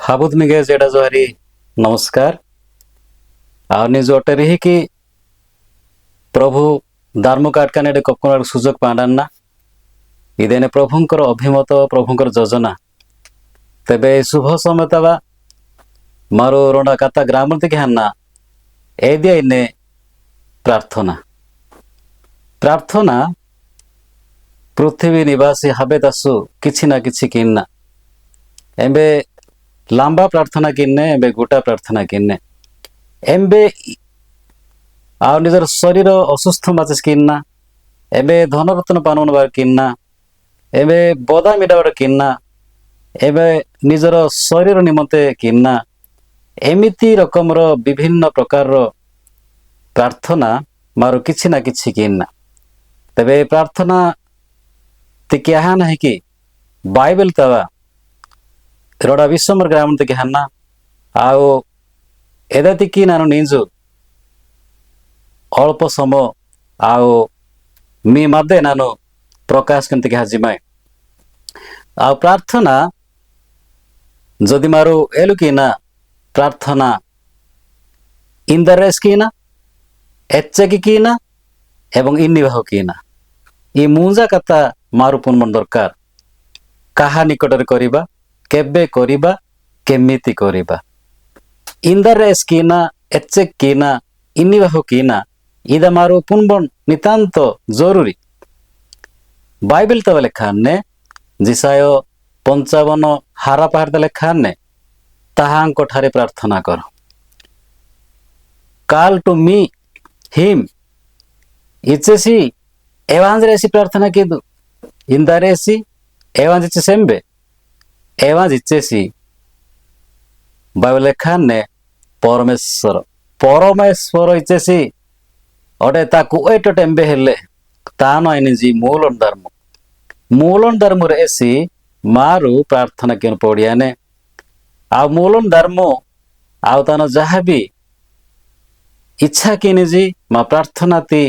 हाबुद मिगे जेडा Johari नमस्कार आनी जोटे रही कि प्रभु दार्मु काटकाने कखनो सुजोग पाडाना इदेने प्रभुंकर अभिमत प्रभुंकर योजना तेबे शुभ समय तबा मारो रोडा काता ग्राम के हाना एदिया इन्ने प्रार्थना प्रार्थना पृथ्वी निवासी हाबे दासु किछि ना किछि किन्ना एबे लांबा प्रार्थना किन्ने एबे गोटा प्रार्थना किन्ने एबे आ निजर शरीर असुस्थ माचेस किन्ना एबे धनरत्न पानन बार किन्ना एबे बदा मिडावर किन्ना एबे निजर शरीर निमते किन्ना एमिति रकमर विभिन्न प्रकार प्रार्थना मारो किछि ना किछि किन्ना तेबे प्रार्थना तिके हा नाही कि बाइबल तवा रोडा विश्वमर ग्राम तक हन्ना आओ एदातिकी नानु निंजु अल्प समय आओ मी मध्य नानु प्रकाश कंत के हाजिमाय आ प्रार्थना जदि मारो एलुकीना प्रार्थना इंदरेस कीना एच्चेकी कीना एवं इन्निवाह कीना ई मुंजा कथा मारू पुनमन दरकार काहा निकटरे करिबा केबे करिबा केमिति करिबा इंदरेस कीना एच्चेक कीना इन्निवाह कीना इदा मारू पुनबन नितांत जरूरी बाइबल तब लेखाने जिसाय 55 हारा पहाड़ लेखाने ताहांको ठारे प्रार्थना कर कॉल टू मी हिम इचेसी एवांजरेसी प्रार्थना किदु इंदरेसी एवांजिचे सेंबे एवं इच्छेसी बाइबल लेखाने परमेश्वर परमेश्वर इच्छेसी अडे ताकु एटो टेम्बे हेले तानो आइनिजी मूलन धर्म रे एसी मारू प्रार्थना केन पड़ियाने आ मूलन धर्म आउ तानो जहाँ भी इच्छा किनिजी मा प्रार्थना ती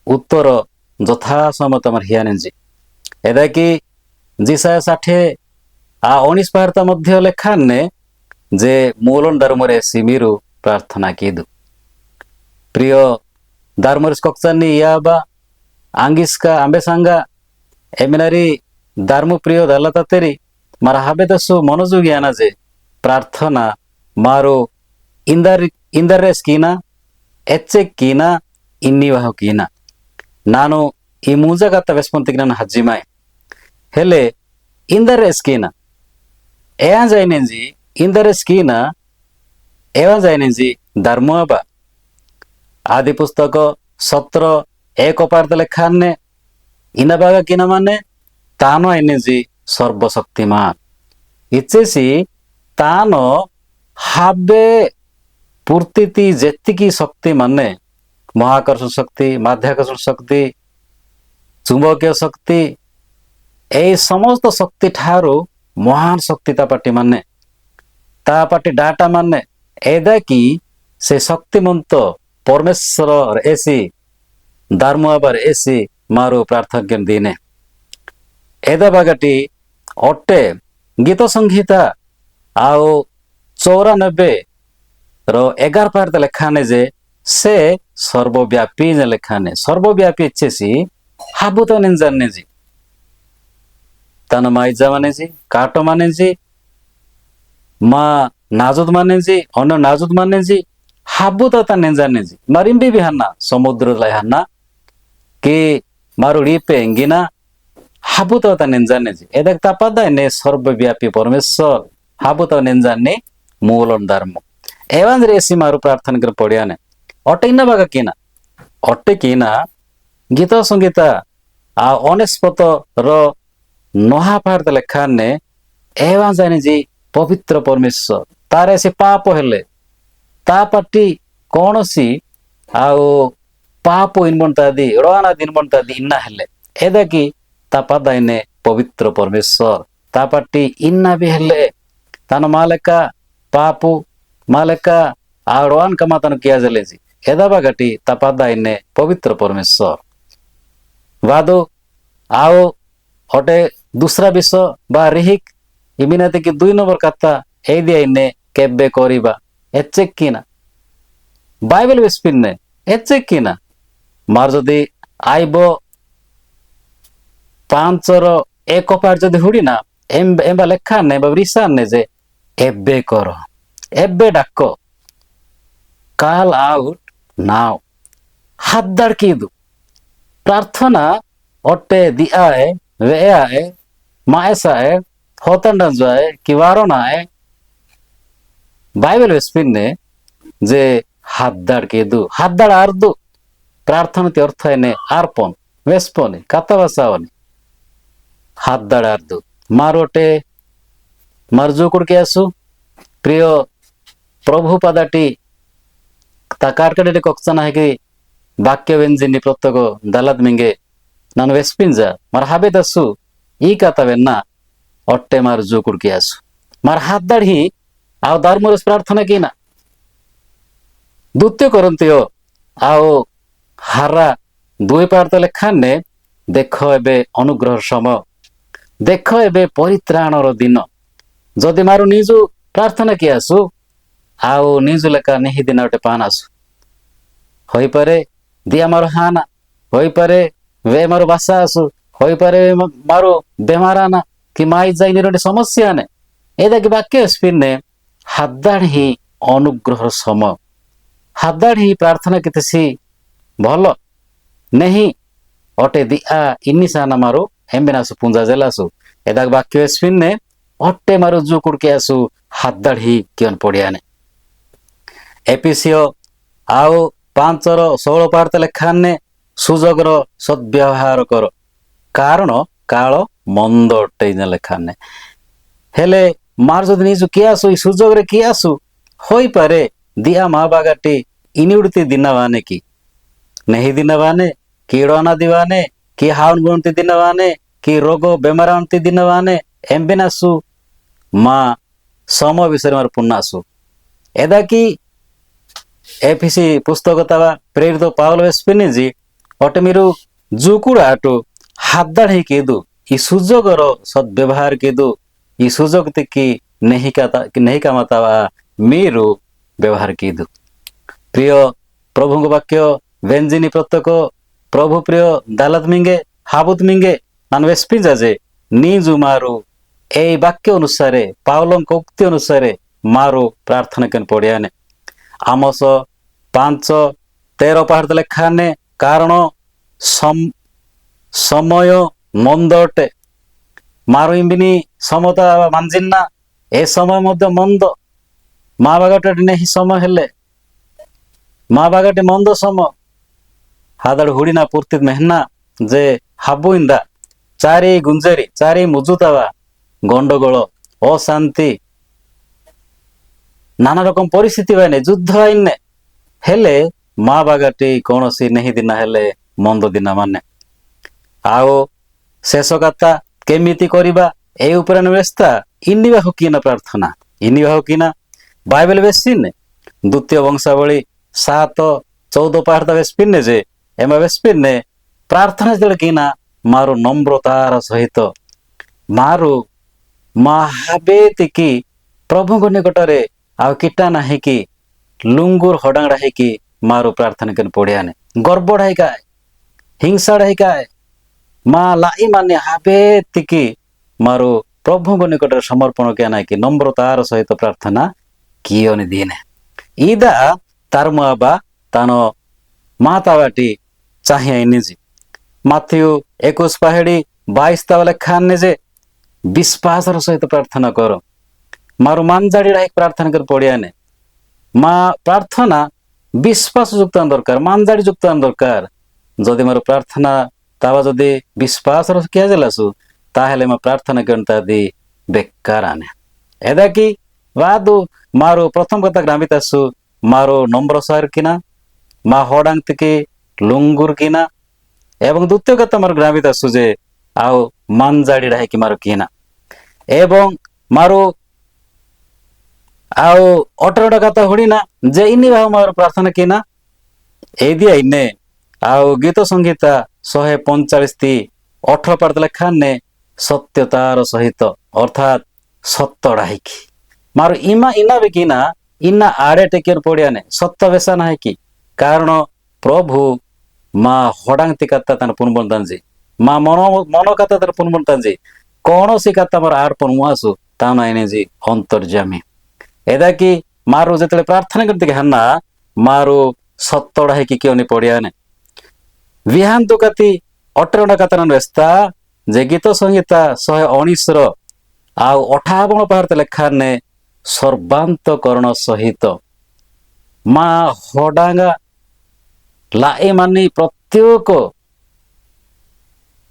उत्तर यथा समय तमर हियाने जी एदा कि जिसाय 60 आ 19 पार्ता मध्य लेखाने जे मूलन धर्मरे सिमिरु प्रार्थना किदु प्रिय धर्मरिस कक्चानी याबा आंगिस्का आंबेसांगा एमिनारी धर्म प्रिय दालता तेरी मारा हाबे दसु मनोजुगी आना जे प्रार्थना मारो इंदरेस कीना एच्चेक कीना इन्निवाह कीना नानु ई मूजा गत्ता वेस्पंतिक नान हज्जिमाय हेले इंदरेस कीना एया जाइनेजी इंदरेस कीना एवा जाइनेजी धर्मबा आदि पुस्तक 17:1 पार्थ लेखाने इनाबागा कीना माने तानो आइनेजी सर्वशक्तिमान इचेसी तानो हाबे पूर्तिति जेतिकी शक्ति माने महाकर्षण शक्ति माध्याकर्षण शक्ति चुंबकीय शक्ति ए समस्त शक्ति ठारो महान शक्ति तापाटी माने तापाटी डाटा माने एदा कि से शक्तिमंत परमेश्वर एसी धर्मवर एसी मारो प्रार्थना के दिने एदा बागाटी अट्टे गीत संहिता आओ 94 रो 11 पार्ट लेखाने जे से सर्वव्यापी ने लेखाने सर्वव्यापी इच्छेसी हाबुत निंजाने जी ताना माइजा माने जी काटो माने जी मा नाजुद माने जी अन्न नाजुद माने जी हाबुत ता निंजाने जी मारिम्बी भी हन्ना समुद्र लाई हन्ना कि मारुड़ी पे एंगिना हाबुत ता निंजाने जी एदक तापादा ने सर्वव्यापी परमेश्वर हाबुत निंजाने मूलन धर्म एवं रेसी मारू प्रार्थना कर पड़िया ने अटे इना बागा कीना अटे कीना गीत संगीता आ अनेस्पत रो नहा पार्थ लेखाने एवं जाने जी पवित्र परमेश्वर तारे से पाप हेले ता पाटी कौन सी आओ पाप इनबनता दी रोना दिन बनता दी इन्ना हेले एदा कि ता पादा इने पवित्र परमेश्वर ता पाटी इन्ना भी हेले तानो मालका पापु मालका आड़वान कमातन किया जले जी एदा बागटी ता पादा इने पवित्र परमेश्वर वादो आओ अटे दूसरा विषय बा रिहिक इमिनाते कि 2 नंबर कथा এই দিয়ে ইনে কেবে করিবা এচেক কিনা বাইবেল বেসপিনে এচেক কিনা মার যদি আইব 5 ର 1 ପାର୍ଟ ଯଦି ହୁଡ଼ି ନା ଏମ୍ବା ଲେଖା ନେ ବା ରିସାନ ନେ ଯେ ଏବେ କର ଏବେ ଡାକ କାଲ ଆଉଟ ନାଓ ହାତଦାର କିଦୁ ପ୍ରାର୍ଥନା ଅଟେ ଦିଆଏ વેઆએ માએસાએ હોતંડા જાય કિવારોનાએ বাইবেল বেসপিনে যে হাতদার কেদু হাতদার আরদু প্রার্থনাতে অর্থ এনে আরপন বেসপনে কাতাবাসাওনি হাতদার আরদু মারোটে মারজুকুড় কে আসু প্রিয় প্রভু পদাটি তা কারকাডে কক্সানা হেকি বাক্য বেঞ্জিনি প্রত্যক দালাত মিঙ্গে ನಾನು ವೆಸ್ಪಿಂಜ ಮಾರ ಹಾಬೇದಸ್ಸು ಈ ಕಾತವೆನ್ನ ಒಟ್ಟೆ ಮಾರು ಜೂ ಕುಡ್ಕಿ ಆಸು ಮಾರ ಹಾದ್ದಾಡಿ ଆଉ ଧର୍ମର ପ୍ରାର୍ଥନା କି ନା ଦ୍ୱିତୀୟ କରନ୍ତିଓ ଆଉ ହାରା 2 ପାର୍ତ ଲେଖାନେ ଦେଖ ଏବେ ଅନୁଗ୍ରହର ସମୟ ଦେଖ ଏବେ ପରିତ୍ରାଣର ଦିନ ଯଦି ମାରୁ ନିଜୁ ପ୍ରାର୍ଥନା କି ଆସୁ ଆଉ ନିଜୁ ଲେଖା ନେହି ଦିନ ଗୋଟେ ପାନ ଆସୁ ହୋଇପାରେ ଦିଆ ମାରୁ ହାନା ହୋଇପାରେ वे मारो बासा आसु होई पारे मारो बेमाराना कि माई जाई निरोटे समस्या ने एदा कि वाक्य स्पिने हादाड़ ही अनुग्रह समय हादाड़ ही प्रार्थना कितसी भलो नहीं ओटे दिया इनिसाना मारो एम्बिनासु पुंजा जेलासु एदा वाक्य स्पिने ओटे मारो जु कुडके आसु हादाड़ ही कियन पडियाने एपिसियो आओ 5 ର 16 ପାର୍ତ ଲେଖାନେ ସୁଯୋଗର ସଦ୍ବ୍ୟବହାର କର କାରଣ କାଳ ମନ୍ଦ ଅଟେ ଲେଖାନେ ହେଲେ ମାର ଯଦି ନିଜୁ କିଏ ଆସୁ ଏଇ ସୁଯୋଗରେ କିଏ ଆସୁ ହୋଇପାରେ ଦିଆ ମା ବାଗାଟି ଇନିଉଡତି ଦିନବାନେ କି ନେହି ଦିନବାନେ କି ଡନା ଦିବାନେ କି ହାଉନ ଗୁଣତି ଦିନବାନେ କି ରୋଗ ବେମାରାନ୍ତି ଦିନବାନେ ଏମ୍ବେନାସୁ ମା ସମ ବିଷୟରେ ମାର ପୁନାସୁ ଏଦା କି ଏଫିସି ପୁସ୍ତକ ତବା ପ୍ରେରିତ ପାଉଲ ବେସ୍ପିନିଜି ଅଟମିରୁ ଜୁକୁଡ ଆଟୁ ହାତଦାड़ ही केदु ई सुजोगर सद्व्यवहार केदु ई सुजोग तिकी नहीं कामतावा मीरु व्यवहार केदु प्रिय प्रभु वाक्य व्यंजिनी प्रत्यक प्रभु प्रिय दालत मिंगे हाबुत मिंगे नान वेस्पिंजा जे नीजु मारु ए वाक्य अनुसारे पावलंक उक्ति अनुसारे मारु प्रार्थना केन पड़ियाने आमस 5:13 पाठ लेखाने कारण समय मंद अटे मारो इम्बिनी समता मानजिन्ना ए समय मध्य मंद माँ बागाटे नहीं समय हेले माँ बागाटे मंद समय हादाड़ हुड़ीना पूर्ति मेहना जे हाबुइंदा चारि गुंजेरी चारि मुजुतावा गंडगोल अशांति नाना रकम परिस्थिति बाइने युद्ध आइने हेले माँ बागाटी कौन सी नहीं दिना हेले मंद दिना माने आओ शेष कथा केमिति करिबा ए ऊपर व्यवस्था इनिबा हुकीना प्रार्थना इनिबा हुकीना बाइबल बेसिन द्वितीय वंशावली 7:14 पाठ बेस्पिन ने जे एमा बेस्पिन ने प्रार्थना जड़ कीना मारो नम्रतार सहित मारो महाबेति की प्रभु को निकटरे आ कीटा नाही की लुंगुर हडांगड़ा है कि मारो प्रार्थना कर पड़ियाने गर्बड़ है का हिंसा है का माँ लाई माने हाबे तिकी मारो प्रभु को निकट समर्पण किया ना कि नम्रतार सहित प्रार्थना कियो नि दीने ईदा तार मुआबा तानो मातावाटी चाहिए निजी माथ्यू 21 पाहेड़ी 22 तावले खान ने जे विश्वास सहित प्रार्थना करो मारो मानजाड़ी रही प्रार्थना कर पड़ियाने माँ प्रार्थना विश्वास युक्त दरकार मानजाड़ी युक्त दरकार जदि मोर प्रार्थना तावा जदि विश्वास किया जलासु ताहेले मैं प्रार्थना करता दी बेकार आने एदा कि वादु मारो प्रथम कथा ग्रामितासु मारो नम्र सार किना मा होडांग तिकी लुंगुर किना एवं द्वितीय कथा मारो ग्रामितासु जे आओ मानजाड़ी रहे कि मारो किना एवं मारो आओ अठरटा कथा हुड़ीना जे इनी भाव मारो प्रार्थना किना ए दिया इन्ने आओ गीत संगीता 145:18 पाठ लेखाने सत्यतार सहित अर्थात सत्य डाहिकी मारो इमा इना भी कीना इना आड़े टेकियर पड़ियाने सत्य बेसा ना है कि कारण प्रभु माँ हडांगती कत्ता तन पुनबन तंजी माँ मनो मनो कत्ता तन पुनबन तंजी कौन सी कत्ता मर आर पुनमुआसु ताना इने जी अंतर्जामी एदा कि मारो जेतले प्रार्थना करते के हन्ना मारो सत्तड़ा है कि क्यों नहीं पड़ियाने विहान तो कति अटरण कतन व्यस्ता जे गीत संगीता 119 आउ 58 पाहर लेखा ने सर्वांतकरण सहित माँ हडांगा लाए मानी प्रत्येक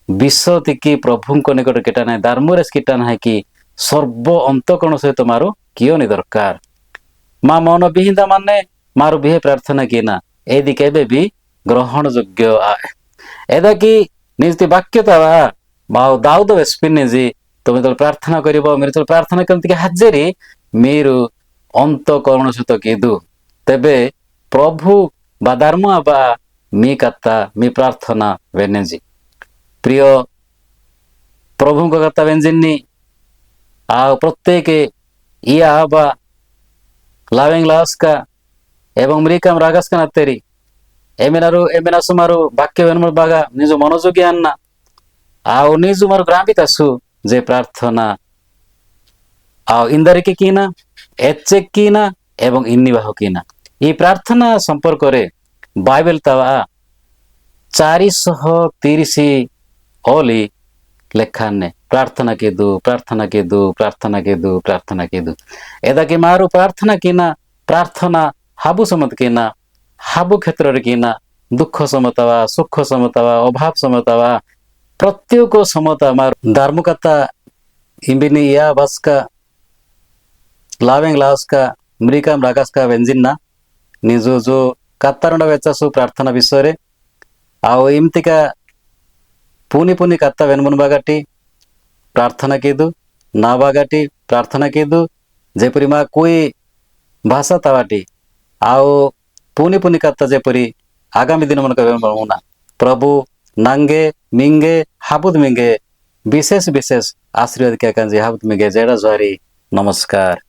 विश्व तिकी प्रभु को निकट केटा ना दारमुरेस कीटा ना कि सर्व अंतकरण सहित मारो कियो नि दरकार माँ मन विहिंदा माने मारो बिहे प्रार्थना की ना एदि केबे भी ग्रहण योग्य आए एदा कि निजति वाक्य तवा माँ दाऊद वेस्पिने जी तुम तो प्रार्थना करिबो मेरे तो प्रार्थना करते के हाजेरी मेरु अंतकरण सहित केदु तेबे प्रभु बा धर्म बा मी कत्ता मी प्रार्थना वेनेजी प्रिय प्रभु को कत्ता वेंजिनी आ प्रत्येक इया बा लावेंग लास्का एवं मृकम रागस्का नत्तेरी एमेना सुमारू वाक्य वेनमल बागा निजो मनोयोगी अन्ना आउ निजु मारू ग्रामितासु जे प्रार्थना आउ इंदरिके कीना एचेक कीना एवं इन्निबाह कीना ई प्रार्थना संपर्क रे बाइबल तवा 430 ओली लेखाने प्रार्थना के दू प्रार्थना के दू प्रार्थना के दू प्रार्थना के दू एदा कि मारू प्रार्थना कीना प्रार्थना हाबु समत कीना हाबु क्षेत्र रे कीना दुख समतवा सुख समतवा अभाव समतवा प्रत्येक समता मार धार्मिकता इंबिनी या बसका लावेंग लास्का मृकम रागस्का वेंजिन्ना निजो जो कत्तारण वेचासु प्रार्थना विषय रे आउ इम्तिका पुनी पुनी कत्ता वेनमुन बागाटी प्रार्थना केदु ना बागाटी प्रार्थना केदु जेपरी मा कोई भाषा तवाटी आउ पुनी पुनी कत्ता जेपरी आगामी दिन मन का प्रभु नांगे मिंगे हाबुद मिंगे विशेष विशेष आशीर्वाद क्या कांजी हाबुद मिंगे जेड़ा जहरी नमस्कार।